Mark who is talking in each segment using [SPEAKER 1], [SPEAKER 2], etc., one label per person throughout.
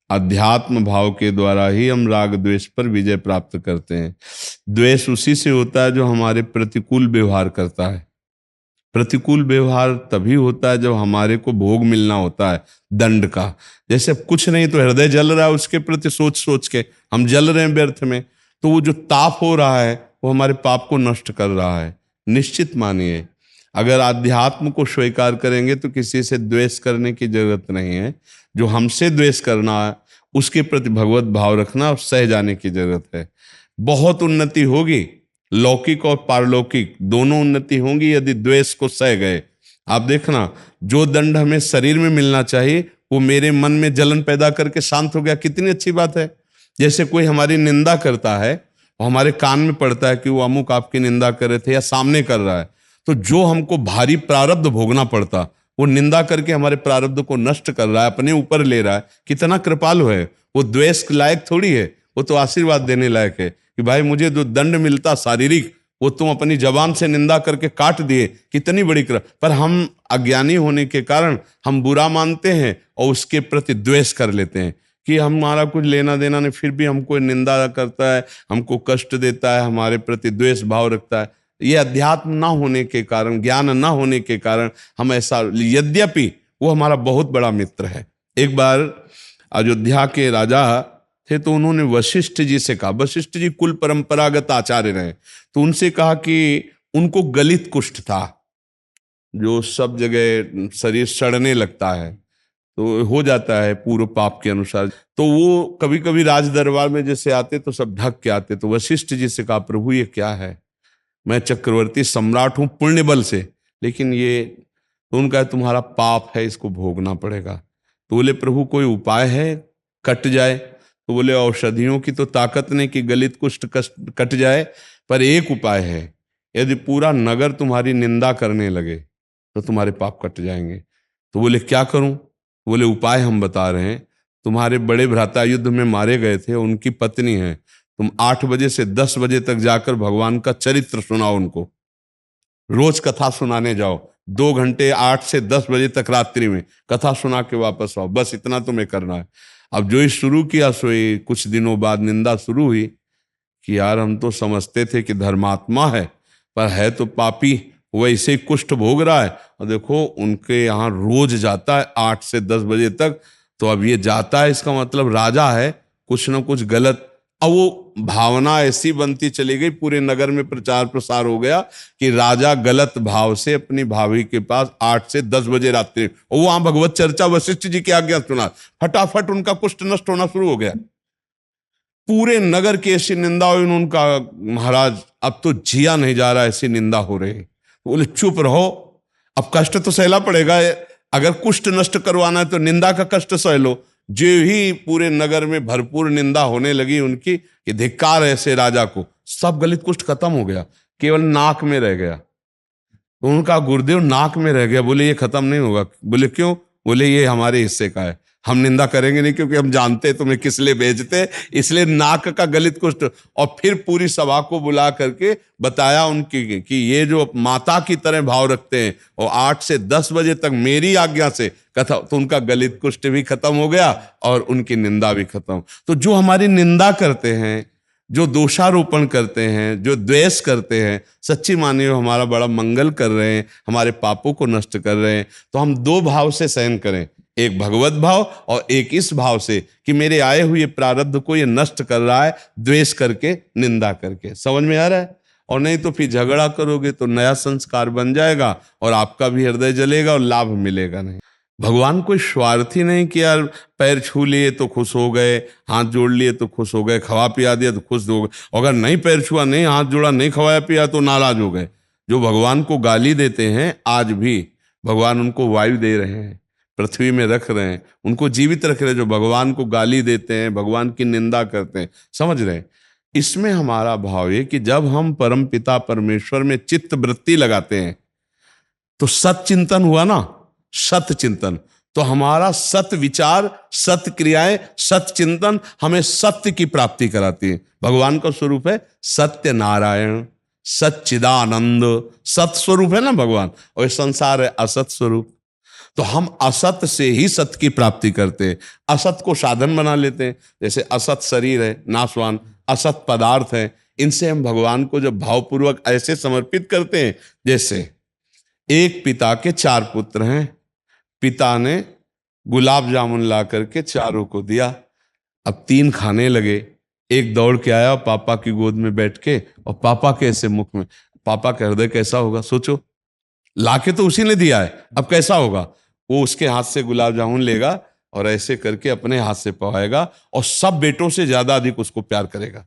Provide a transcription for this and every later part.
[SPEAKER 1] अध्यात्म भाव के द्वारा ही हम राग द्वेष पर विजय प्राप्त करते हैं। द्वेष उसी से होता है जो हमारे प्रतिकूल व्यवहार करता है। प्रतिकूल व्यवहार तभी होता है जब हमारे को भोग मिलना होता है दंड का। जैसे कुछ नहीं तो हृदय जल रहा है, उसके प्रति सोच सोच के हम जल रहे हैं व्यर्थ में, तो वो जो ताप हो रहा है वो हमारे पाप को नष्ट कर रहा है। निश्चित मानिए, अगर आध्यात्म को स्वीकार करेंगे तो किसी से द्वेष करने की जरूरत नहीं है। जो हमसे द्वेष करना है उसके प्रति भगवत भाव रखना और सह जाने की जरूरत है। बहुत उन्नति होगी, लौकिक और पारलौकिक दोनों उन्नति होंगी यदि द्वेष को सह गए। आप देखना, जो दंड हमें शरीर में मिलना चाहिए वो मेरे मन में जलन पैदा करके शांत हो गया, कितनी अच्छी बात है। जैसे कोई हमारी निंदा करता है और हमारे कान में पड़ता है कि वो अमुक आपकी निंदा कर रहे थे या सामने कर रहा है, तो जो हमको भारी प्रारब्ध भोगना पड़ता वो निंदा करके हमारे प्रारब्ध को नष्ट कर रहा है, अपने ऊपर ले रहा है। कितना कृपालु है वो। द्वेष लायक थोड़ी है, वो तो आशीर्वाद देने लायक है कि भाई मुझे जो दंड मिलता शारीरिक वो तुम अपनी जबान से निंदा करके काट दिए, कितनी बड़ी कृपा। पर हम अज्ञानी होने के कारण हम बुरा मानते हैं और उसके प्रति द्वेष कर लेते हैं कि हमारा कुछ लेना देना नहीं, फिर भी हमको निंदा करता है, हमको कष्ट देता है, हमारे प्रति द्वेष भाव रखता है। ये अध्यात्म ना होने के कारण, ज्ञान ना होने के कारण हम ऐसा, यद्यपि वो हमारा बहुत बड़ा मित्र है। एक बार अयोध्या के राजा थे तो उन्होंने वशिष्ठ जी से कहा, वशिष्ठ जी कुल परंपरागत आचार्य रहे, तो उनसे कहा कि उनको गलित कुष्ठ था, जो सब जगह शरीर सड़ने लगता है, तो हो जाता है पूर्व पाप के अनुसार। तो वो कभी कभी राज दरबार में जैसे आते तो सब ढक के आते। तो वशिष्ठ जी से कहा, प्रभु ये क्या है, मैं चक्रवर्ती सम्राट हूं पुण्य बल से, लेकिन ये, तो उनका तुम्हारा पाप है, इसको भोगना पड़ेगा। तो बोले प्रभु कोई उपाय है कट जाए? तो बोले औषधियों की तो ताकत नहीं कि गलित कुष्ठ कट जाए, पर एक उपाय है, यदि पूरा नगर तुम्हारी निंदा करने लगे तो तुम्हारे पाप कट जाएंगे। तो बोले क्या करूं? बोले उपाय हम बता रहे हैं, तुम्हारे बड़े भ्राता युद्ध में मारे गए थे, उनकी पत्नी है, तुम 8 बजे से 10 बजे तक जाकर भगवान का चरित्र सुनाओ उनको, रोज कथा सुनाने जाओ, 2 घंटे 8 से 10 बजे तक रात्रि में कथा सुना के वापस आओ, बस इतना तुम्हें करना है। अब जो ही शुरू किया सो ही कुछ दिनों बाद निंदा शुरू हुई कि यार हम तो समझते थे कि धर्मात्मा है, पर है तो पापी, वैसे ही कुष्ठ भोग रहा है। और देखो उनके यहाँ रोज जाता है 8 से 10 बजे तक, तो अब ये जाता है इसका मतलब राजा है, कुछ ना कुछ गलत। अब वो भावना ऐसी बनती चली गई, पूरे नगर में प्रचार प्रसार हो गया कि राजा गलत भाव से अपनी भाभी के पास 8 से 10 बजे रात्रि, और वहां भगवत चर्चा वशिष्ठ जी की आज्ञा सुना, फटाफट उनका कुष्ठ नष्ट होना शुरू हो गया। पूरे नगर की ऐसी निंदा हुई, उनका महाराज अब तो जिया नहीं जा रहा, ऐसी निंदा हो रही। तो बोले चुप रहो, अब कष्ट तो सहला पड़ेगा, अगर कुष्ठ नष्ट करवाना है तो निंदा का कष्ट सह लो। जो ही पूरे नगर में भरपूर निंदा होने लगी उनकी कि धिक्कार है ऐसे राजा को, सब गलित कुष्ठ खत्म हो गया, केवल नाक में रह गया। तो उनका गुरुदेव नाक में रह गया। बोले ये खत्म नहीं होगा। बोले क्यों? बोले ये हमारे हिस्से का है, हम निंदा करेंगे नहीं, क्योंकि हम जानते तुम्हें किस लिए भेजते, इसलिए नाक का गलित कुष्ठ। और फिर पूरी सभा को बुला करके बताया उनकी कि ये जो माता की तरह भाव रखते हैं और 8 से 10 बजे तक मेरी आज्ञा से कथा, तो उनका गलित कुष्ठ भी खत्म हो गया और उनकी निंदा भी खत्म। तो जो हमारी निंदा करते हैं, जो दोषारोपण करते हैं, जो द्वेष करते हैं, सच्ची मानिए हमारा बड़ा मंगल कर रहे हैं, हमारे पापों को नष्ट कर रहे हैं। तो हम 2 भाव से सहन करें, एक भगवत भाव और एक इस भाव से कि मेरे आए हुए प्रारब्ध को ये नष्ट कर रहा है, द्वेष करके, निंदा करके। समझ में आ रहा है? और नहीं तो फिर झगड़ा करोगे तो नया संस्कार बन जाएगा और आपका भी हृदय जलेगा और लाभ मिलेगा नहीं। भगवान कोई स्वार्थी नहीं कि यार पैर छू लिए तो खुश हो गए, हाथ जोड़ लिए तो खुश हो गए, खवा पिया दिया तो खुश हो गए, अगर नहीं पैर छुआ, नहीं हाथ जोड़ा, नहीं खवाया पिया तो नाराज हो गए। जो भगवान को गाली देते हैं, आज भी भगवान उनको वायु दे रहे हैं, पृथ्वी में रख रहे हैं, उनको जीवित रख रहे हैं। जो भगवान को गाली देते हैं, भगवान की निंदा करते हैं, समझ रहे हैं? इसमें हमारा भाव है कि जब हम परम पिता परमेश्वर में चित्त वृत्ति लगाते हैं तो सत चिंतन हुआ ना, सत चिंतन, तो हमारा सत विचार, सत क्रियाएं, सत चिंतन हमें सत्य की प्राप्ति कराती है। भगवान का स्वरूप है सत्य नारायण, सच्चिदानंद, सत स्वरूप है ना भगवान, और संसार है असत स्वरूप। तो हम असत से ही सत की प्राप्ति करते हैं, असत को साधन बना लेते हैं। जैसे असत शरीर है नाशवान, असत पदार्थ है, इनसे हम भगवान को जब भावपूर्वक ऐसे समर्पित करते हैं, जैसे एक पिता के 4 पुत्र हैं, पिता ने गुलाब जामुन ला करके चारों को दिया, अब 3 खाने लगे। एक दौड़ के आया पापा की गोद में बैठ के, और पापा के ऐसे मुख में, पापा का हृदय कैसा होगा सोचो, लाके तो उसी ने दिया है, अब कैसा होगा। वो उसके हाथ से गुलाब जामुन लेगा और ऐसे करके अपने हाथ से पवाएगा, और सब बेटों से ज्यादा अधिक उसको प्यार करेगा,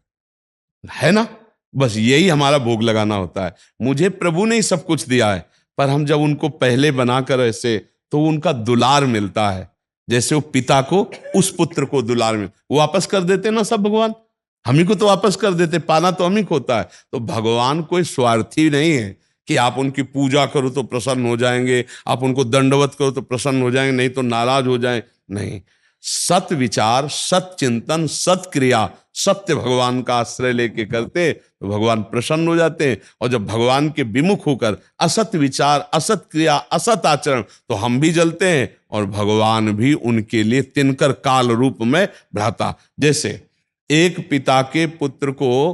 [SPEAKER 1] है ना। बस यही हमारा भोग लगाना होता है। मुझे प्रभु ने ही सब कुछ दिया है, पर हम जब उनको पहले बनाकर ऐसे, तो उनका दुलार मिलता है। जैसे वो पिता को उस पुत्र को दुलार मिल, वो वापस कर देते ना सब भगवान, हम ही को तो वापस कर देते, पाना तो हम ही को होता है। तो भगवान कोई स्वार्थी नहीं है कि आप उनकी पूजा करो तो प्रसन्न हो जाएंगे, आप उनको दंडवत करो तो प्रसन्न हो जाएंगे, नहीं तो नाराज हो जाए। नहीं, सत विचार, सत चिंतन, सत क्रिया, सत्य भगवान का आश्रय लेके करते तो भगवान प्रसन्न हो जाते हैं। और जब भगवान के विमुख होकर असत विचार, असत क्रिया, असत आचरण, तो हम भी जलते हैं और भगवान भी उनके लिए तिनकर काल रूप में भ्राता। जैसे एक पिता के पुत्र को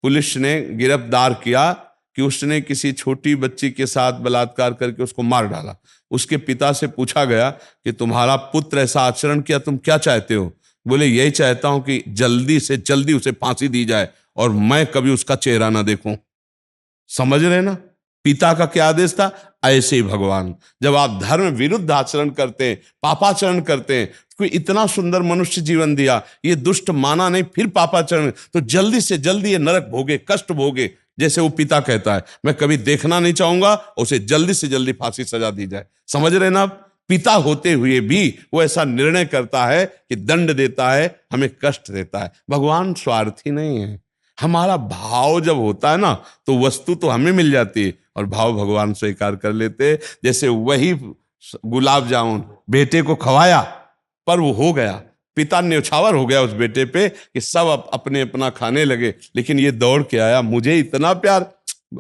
[SPEAKER 1] पुलिस ने गिरफ्तार किया कि उसने किसी छोटी बच्ची के साथ बलात्कार करके उसको मार डाला। उसके पिता से पूछा गया कि तुम्हारा पुत्र ऐसा आचरण किया, तुम क्या चाहते हो। बोले यही चाहता हूं कि जल्दी से जल्दी उसे फांसी दी जाए और मैं कभी उसका चेहरा ना देखूं। समझ रहे ना, पिता का क्या आदेश था। ऐसे ही भगवान, जब आप धर्म विरुद्ध आचरण करते हैं, पापाचरण करते हैं, कोई इतना सुंदर मनुष्य जीवन दिया, ये दुष्ट माना नहीं, फिर पापाचरण, तो जल्दी से जल्दी ये नरक भोगे, कष्ट भोगे। जैसे वो पिता कहता है मैं कभी देखना नहीं चाहूंगा, उसे जल्दी से जल्दी फांसी सजा दी जाए। समझ रहे ना आप, पिता होते हुए भी वो ऐसा निर्णय करता है कि दंड देता है, हमें कष्ट देता है। भगवान स्वार्थी नहीं है। हमारा भाव जब होता है ना, तो वस्तु तो हमें मिल जाती है और भाव भगवान स्वीकार कर लेते हैं। जैसे वही गुलाब जामुन बेटे को खवाया, पर वो हो गया, पिता न्यौछावर हो गया उस बेटे पे कि सब अपने अपना खाने लगे, लेकिन ये दौड़ के आया, मुझे इतना प्यार,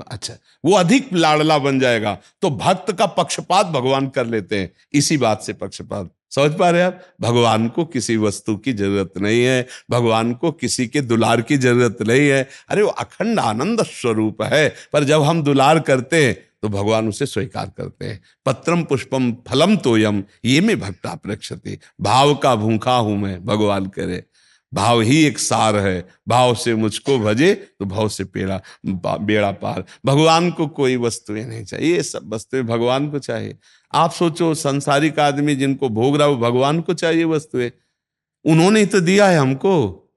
[SPEAKER 1] अच्छा वो अधिक लाडला बन जाएगा। तो भक्त का पक्षपात भगवान कर लेते हैं, इसी बात से पक्षपात। समझ पा रहे हैं आप, भगवान को किसी वस्तु की जरूरत नहीं है, भगवान को किसी के दुलार की जरूरत नहीं है। अरे वो अखंड आनंद स्वरूप है, पर जब हम दुलार करते हैं तो भगवान उसे स्वीकार करते हैं। पत्रम पुष्पम फलम तोयम ये में भक्ता प्रक्षति, भाव का भूखा हूं मैं, भगवान करे। भाव ही एक सार है, भाव से मुझको भजे तो भाव से बेड़ा पार। भगवान को कोई वस्तुएं नहीं चाहिए, ये सब वस्तुएं भगवान को चाहिए। आप सोचो संसारिक आदमी जिनको भोग रहा, वो भगवान को चाहिए वस्तुएं, उन्होंने ही तो दिया है हमको।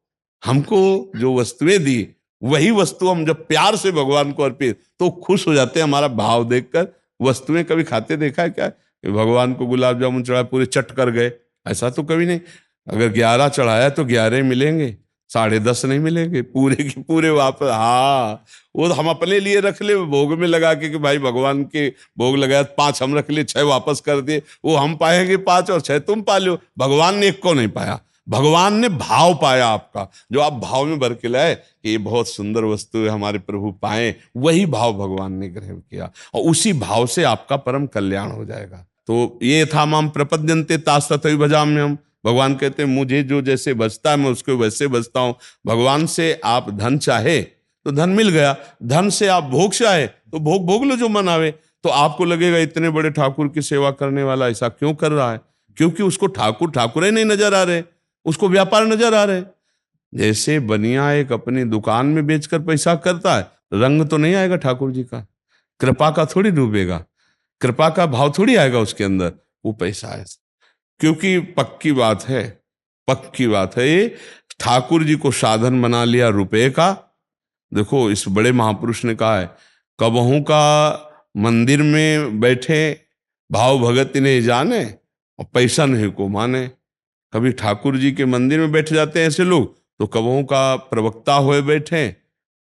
[SPEAKER 1] हमको जो वस्तुएं दी, वही वस्तु हम जब प्यार से भगवान को अर्पित, तो खुश हो जाते हैं हमारा भाव देखकर। वस्तुएं कभी खाते देखा है क्या, भगवान को गुलाब जामुन चढ़ाया पूरे चट कर गए, ऐसा तो कभी नहीं। अगर 11 चढ़ाया तो 11 मिलेंगे, 10.5 नहीं मिलेंगे, पूरे के पूरे वापस। हाँ, वो हम अपने लिए रख ले भोग में लगा के कि भाई भगवान के भोग लगाया, 5 हम रख लिए, 6 वापस कर दिए, वो हम पाएंगे 5 और 6 तुम पा लो। भगवान ने एक को नहीं पाया, भगवान ने भाव पाया आपका, जो आप भाव में भर के लाए कि ये बहुत सुंदर वस्तु है, हमारे प्रभु पाए, वही भाव भगवान ने ग्रहण किया, और उसी भाव से आपका परम कल्याण हो जाएगा। तो ये था माम प्रपद्यन्ते तास तथैव भजाम्यहम्। भगवान कहते हैं मुझे जो जैसे बचता है मैं उसको वैसे बचता हूं। भगवान से आप धन चाहे तो धन मिल गया, धन से आप भोग चाहे तो भोग भोग लो जो मन आवे। तो आपको लगेगा इतने बड़े ठाकुर की सेवा करने वाला ऐसा क्यों कर रहा है, क्योंकि उसको ठाकुर ठाकुर ही नहीं नजर आ रहे, उसको व्यापार नजर आ रहे। जैसे बनिया एक अपनी दुकान में बेचकर पैसा करता है, रंग तो नहीं आएगा ठाकुर जी का, कृपा का थोड़ी डूबेगा, कृपा का भाव थोड़ी आएगा उसके अंदर, वो पैसा है। क्योंकि पक्की बात है, पक्की बात है, ये ठाकुर जी को साधन बना लिया रुपए का। देखो इस बड़े महापुरुष ने कहा है, कबहू का मंदिर में बैठे भाव भगत नहीं जाने और पैसा नहीं को माने। कभी ठाकुर जी के मंदिर में बैठ जाते हैं ऐसे लोग, तो कबहू का प्रवक्ता हुए बैठे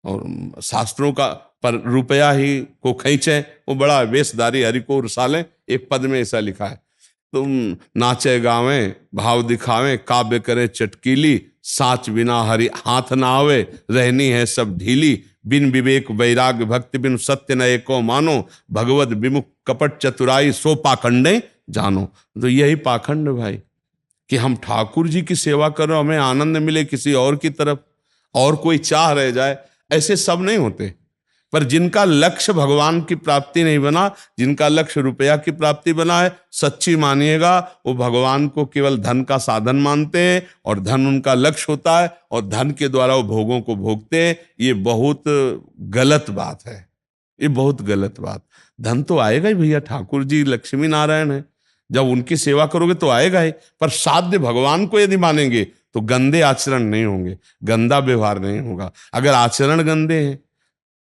[SPEAKER 1] और शास्त्रों का पर रुपया ही को खींचे, वो बड़ा वेशधारी हरि को रसाले। एक पद में ऐसा लिखा है, तुम नाचे गावें भाव दिखावें, काव्य करे चटकीली, साच बिना हरि हाथ ना आवे, रहनी है सब ढीली, बिन विवेक वैराग्य भक्ति बिन सत्य न एको मानो, भगवत विमुख कपट चतुराई सो पाखंडे जानो। तो यही पाखंड है भाई, कि हम ठाकुर जी की सेवा कर रहे हो, हमें आनंद मिले किसी और की तरफ, और कोई चाह रह जाए, ऐसे सब नहीं होते। पर जिनका लक्ष्य भगवान की प्राप्ति नहीं बना, जिनका लक्ष्य रुपया की प्राप्ति बना है, सच्ची मानिएगा वो भगवान को केवल धन का साधन मानते हैं, और धन उनका लक्ष्य होता है, और धन के द्वारा वो भोगों को भोगते हैं। ये बहुत गलत बात है, ये बहुत गलत बात। धन तो आएगा ही भैया, ठाकुर जी लक्ष्मी नारायण है, जब उनकी सेवा करोगे तो आएगा ही। पर साध्य भगवान को यदि मानेंगे तो गंदे आचरण नहीं होंगे, गंदा व्यवहार नहीं होगा। अगर आचरण गंदे हैं,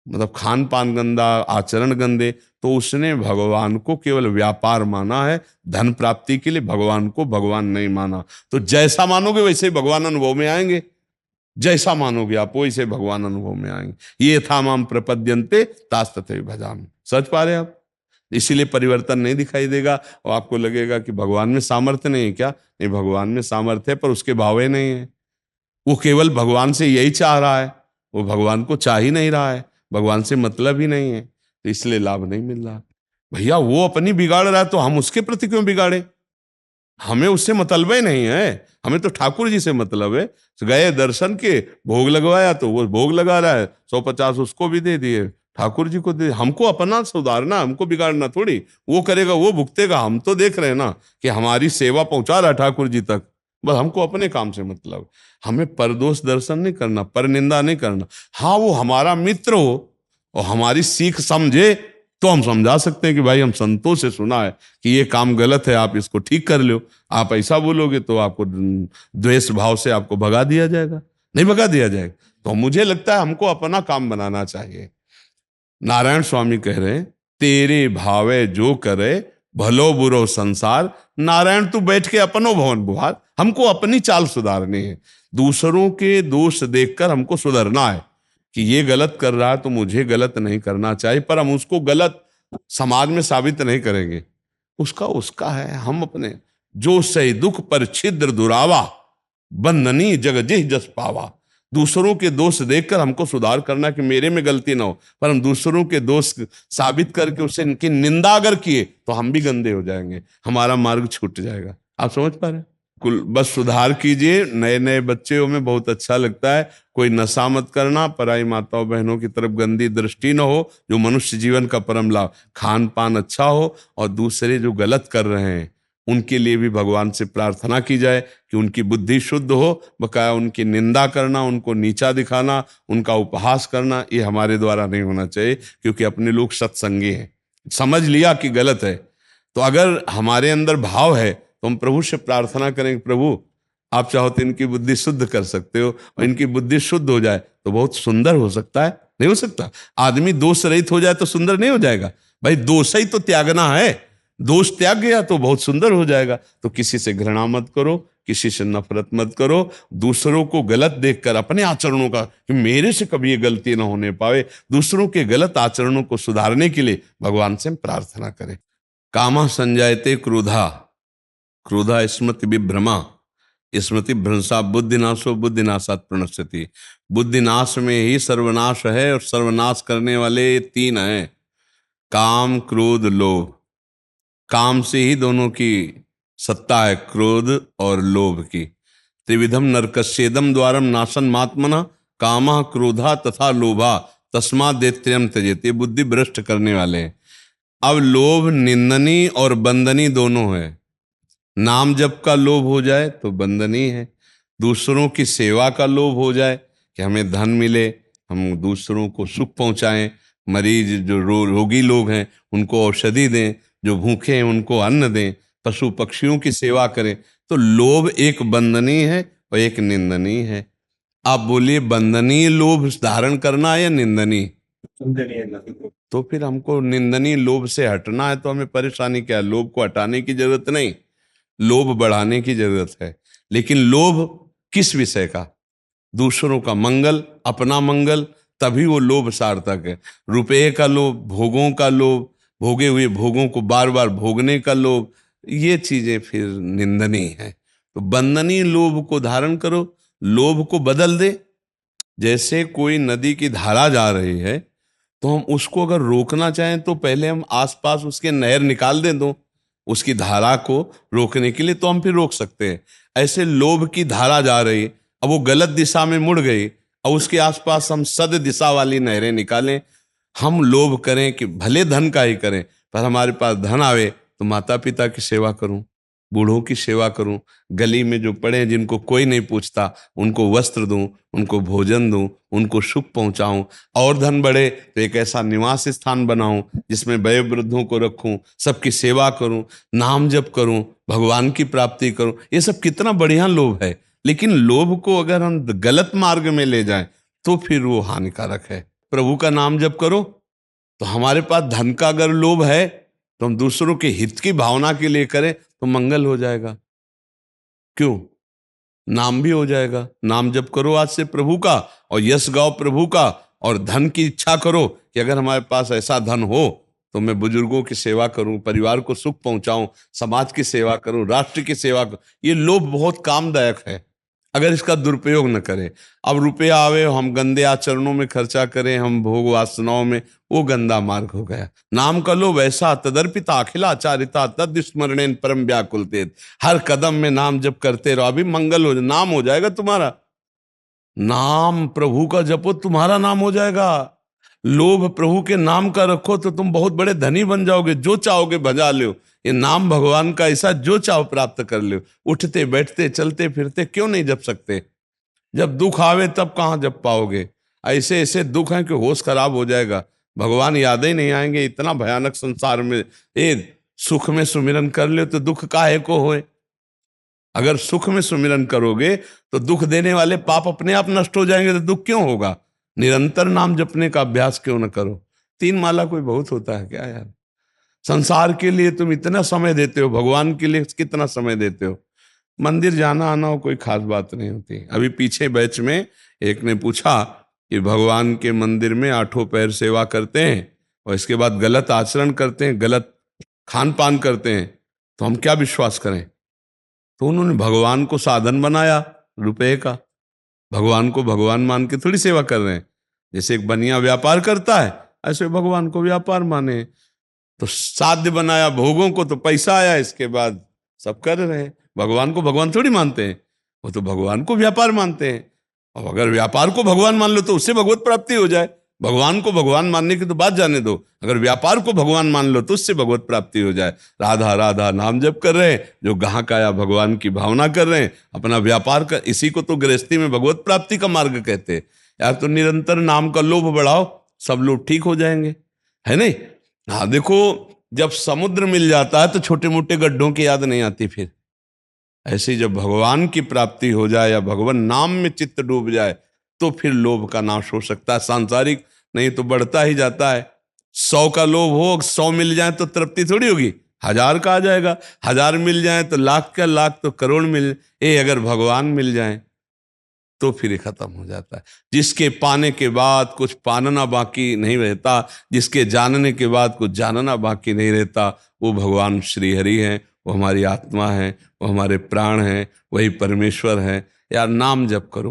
[SPEAKER 1] मतलब खान पान गंदा, आचरण गंदे, तो उसने भगवान को केवल व्यापार माना है, धन प्राप्ति के लिए भगवान को भगवान नहीं माना। तो जैसा मानोगे वैसे ही भगवान अनुभव में आएंगे, जैसा मानोगे आप वैसे भगवान अनुभव में आएंगे। ये था माम प्रपद्यन्ते तास तथैव भजामि। सच पा रहे आप? इसीलिए परिवर्तन नहीं दिखाई देगा, और आपको लगेगा कि भगवान में सामर्थ्य नहीं है क्या? नहीं, भगवान में सामर्थ्य है, पर उसके भावे नहीं है। वो केवल भगवान से यही चाह रहा है, वो भगवान को चाह ही नहीं रहा है, भगवान से मतलब ही नहीं है, तो इसलिए लाभ नहीं मिल रहा। भैया वो अपनी बिगाड़ रहा है तो हम उसके प्रति क्यों बिगाड़े? हमें उससे मतलब ही नहीं है, हमें तो ठाकुर जी से मतलब है। तो गए दर्शन के, भोग लगवाया तो वो भोग लगा रहा है, 150 उसको भी दे दिए, ठाकुर जी को दे। हमको अपना सुधारना, हमको बिगाड़ना थोड़ी। वो करेगा वो भुगतेगा, हम तो देख रहे हैं ना कि हमारी सेवा पहुंचा रहा है ठाकुर जी तक, बस हमको अपने काम से मतलब। हमें परदोष दर्शन नहीं करना, पर निंदा नहीं करना। हाँ, वो हमारा मित्र हो और हमारी सीख समझे तो हम समझा सकते हैं कि भाई हम संतों से सुना है कि ये काम गलत है, आप इसको ठीक कर लो। आप ऐसा बोलोगे तो आपको द्वेष भाव से आपको भगा दिया जाएगा, नहीं भगा दिया जाएगा। तो मुझे लगता है हमको अपना काम बनाना चाहिए। नारायण स्वामी कह रहे हैं, तेरे भावे जो करे भलो बुरो संसार, नारायण तू बैठ के अपनो भवन बुहार। हमको अपनी चाल सुधारनी है, दूसरों के दोष देखकर हमको सुधरना है कि ये गलत कर रहा है तो मुझे गलत नहीं करना चाहिए। पर हम उसको गलत समाज में साबित नहीं करेंगे, उसका उसका है, हम अपने। जो सही दुख पर छिद्र दुरावा, बंधनी जग जिह जस पावा। दूसरों के दोष देखकर हमको सुधार करना कि मेरे में गलती ना हो, पर हम दूसरों के दोष साबित करके उससे इनकी निंदा अगर किए तो हम भी गंदे हो जाएंगे, हमारा मार्ग छूट जाएगा। आप समझ पा रहे हैं? कुल बस सुधार कीजिए। नए नए बच्चों में बहुत अच्छा लगता है, कोई नशा मत करना, पराई माताओं बहनों की तरफ गंदी दृष्टि न हो, जो मनुष्य जीवन का परम लाभ। खान पान अच्छा हो, और दूसरे जो गलत कर रहे हैं उनके लिए भी भगवान से प्रार्थना की जाए कि उनकी बुद्धि शुद्ध हो। बकाया उनकी निंदा करना, उनको नीचा दिखाना, उनका उपहास करना, ये हमारे द्वारा नहीं होना चाहिए, क्योंकि अपने लोग सत्संगी हैं। समझ लिया कि गलत है, तो अगर हमारे अंदर भाव है तो हम प्रभु से प्रार्थना करें, प्रभु आप चाहो तो इनकी बुद्धि शुद्ध कर सकते हो, और इनकी बुद्धि शुद्ध हो जाए तो बहुत सुंदर हो सकता है। नहीं हो सकता? आदमी दोष रहित हो जाए तो सुंदर नहीं हो जाएगा? भाई दोष ही तो त्यागना है, दोष त्याग गया तो बहुत सुंदर हो जाएगा। तो किसी से घृणा मत करो, किसी से नफरत मत करो। दूसरों को गलत देखकर अपने आचरणों का, कि मेरे से कभी ये गलती ना होने पावे, दूसरों के गलत आचरणों को सुधारने के लिए भगवान से प्रार्थना करें। कामा संजायते क्रोधा, क्रोधा स्मृति विभ्रमा, स्मृति भ्रंशा बुद्धिनाशो बुद्धिनाशात् प्रणश्यति। बुद्धिनाश में ही सर्वनाश है, और सर्वनाश करने वाले तीन हैं, काम क्रोध लोभ। काम से ही दोनों की सत्ता है, क्रोध और लोभ की। त्रिविधम नरकस्येदम द्वारम नाशन मात्मना, कामा क्रोधा तथा लोभा तस्मात् दैत्यम त्यजेत। ये बुद्धि भ्रष्ट करने वाले हैं। अब लोभ निंदनीय और बंदनीय दोनों है। नाम जप का लोभ हो जाए तो बंदनीय है, दूसरों की सेवा का लोभ हो जाए कि हमें धन मिले, हम दूसरों को सुख पहुंचाएं, मरीज जो रोगी लोग हैं उनको औषधि दें, जो भूखे हैं उनको अन्न दें, पशु पक्षियों की सेवा करें, तो लोभ एक बंदनीय है और एक निंदनीय है। आप बोलिए बंदनीय लोभ धारण करना है या निंदनीय? तो फिर हमको निंदनीय लोभ से हटना है, तो हमें परेशानी क्या है? लोभ को हटाने की जरूरत नहीं, लोभ बढ़ाने की जरूरत है। लेकिन लोभ किस विषय का? दूसरों का मंगल, अपना मंगल, तभी वो लोभ सार्थक है। रुपये का लोभ, भोगों का लोभ, भोगे हुए भोगों को बार बार भोगने का लोभ, ये चीजें फिर निंदनीय है। तो बंदनीय लोभ को धारण करो, लोभ को बदल दे। जैसे कोई नदी की धारा जा रही है, तो हम उसको अगर रोकना चाहें तो पहले हम आसपास उसके नहर निकाल दें दो, उसकी धारा को रोकने के लिए तो हम फिर रोक सकते हैं। ऐसे लोभ की धारा जा रही, अब वो गलत दिशा में मुड़ गई, और उसके आसपास हम सद दिशा वाली नहरें निकालें। हम लोभ करें कि भले धन का ही करें, पर हमारे पास धन आवे तो माता पिता की सेवा करूं, बूढ़ों की सेवा करूं, गली में जो पड़े हैं जिनको कोई नहीं पूछता उनको वस्त्र दूं, उनको भोजन दूं, उनको सुख पहुंचाऊं। और धन बढ़े तो एक ऐसा निवास स्थान बनाऊं जिसमें वयोवृद्धों को रखूं, सबकी सेवा करूं, नाम जप करूं, भगवान की प्राप्ति करूं। ये सब कितना बढ़िया लोभ है। लेकिन लोभ को अगर हम गलत मार्ग में ले जाएं तो फिर वो हानिकारक है। प्रभु का नाम जप करो, तो हमारे पास धन का अगर लोभ है तो हम दूसरों के हित की भावना के लिए करें तो मंगल हो जाएगा। क्यों? नाम भी हो जाएगा। नाम जप करो आज से प्रभु का, और यश गाओ प्रभु का, और धन की इच्छा करो कि अगर हमारे पास ऐसा धन हो तो मैं बुजुर्गों की सेवा करूं, परिवार को सुख पहुंचाऊं, समाज की सेवा करूं, राष्ट्र की सेवा करूं। ये लोभ बहुत कामदायक है अगर इसका दुरुपयोग न करें। अब रुपया आवे, हम गंदे आचरणों में खर्चा करें, हम भोग वासनाओं में, वो गंदा मार्ग हो गया। नाम का लोभ ऐसा, तदर्पिता अखिलाचारिता तद स्मरणेन परम व्याकुलते। हर कदम में नाम जप करते रहो, अभी मंगल हो, नाम हो जाएगा तुम्हारा। नाम प्रभु का जपो, तुम्हारा नाम हो जाएगा। लोभ प्रभु के नाम का रखो तो तुम बहुत बड़े धनी बन जाओगे, जो चाहोगे भजा लो। ये नाम भगवान का ऐसा, जो चाहो प्राप्त कर लो। उठते बैठते चलते फिरते क्यों नहीं जप सकते? जब दुख आवे तब कहाँ जप पाओगे? ऐसे ऐसे दुख हैं कि होश खराब हो जाएगा, भगवान याद ही नहीं आएंगे। इतना भयानक संसार में, ए सुख में सुमिरन कर ले तो दुख काहे को होए। अगर सुख में सुमिरन करोगे तो दुख देने वाले पाप अपने आप नष्ट हो जाएंगे, तो दुख क्यों होगा? निरंतर नाम जपने का अभ्यास क्यों न करो? 3 माला कोई बहुत होता है क्या यार? संसार के लिए तुम इतना समय देते हो, भगवान के लिए कितना समय देते हो? मंदिर जाना आना हो कोई खास बात नहीं होती। अभी पीछे बैच में एक ने पूछा कि भगवान के मंदिर में 8 पैर सेवा करते हैं और इसके बाद गलत आचरण करते हैं, गलत खान पान करते हैं, तो हम क्या विश्वास करें? तो उन्होंने भगवान को साधन बनाया रुपए का। भगवान को भगवान मान के थोड़ी सेवा कर रहे हैं। जैसे एक बनिया व्यापार करता है, ऐसे भगवान को व्यापार माने। तो साध्य बनाया भोगों को, तो पैसा आया, इसके बाद सब कर रहे हैं। भगवान को भगवान थोड़ी मानते हैं, वो तो भगवान को व्यापार मानते हैं। और अगर व्यापार को भगवान मान लो तो उससे भगवत प्राप्ति हो जाए। भगवान को भगवान मानने की तो बात जाने दो, अगर व्यापार को भगवान मान लो तो उससे भगवत प्राप्ति हो जाए। राधा राधा नाम जप कर रहे हैं, जो ग्राहक आया भगवान की भावना कर रहे हैं, अपना व्यापार कर, इसी को तो गृहस्थी में भगवत प्राप्ति का मार्ग कहते हैं। यार तो निरंतर नाम का लोभ बढ़ाओ, सब लोग ठीक हो जाएंगे, है नहीं? हाँ देखो, जब समुद्र मिल जाता है तो छोटे मोटे गड्ढों की याद नहीं आती। फिर ऐसे जब भगवान की प्राप्ति हो जाए या भगवान नाम में चित्त डूब जाए तो फिर लोभ का नाश हो सकता है। सांसारिक नहीं तो बढ़ता ही जाता है। 100 का लोभ हो, 100 मिल जाए तो तृप्ति थोड़ी होगी, 1000 का आ जाएगा। 1000 मिल जाए तो लाख का, लाख तो करोड़ मिल, अगर भगवान मिल जाए तो फिर ये खत्म हो जाता है। जिसके पाने के बाद कुछ पानना बाकी नहीं रहता, जिसके जानने के बाद कुछ जानना बाकी नहीं रहता, वो भगवान श्री हरि हैं, वो हमारी आत्मा है, वो हमारे प्राण हैं, वही परमेश्वर हैं। यार नाम जप करो।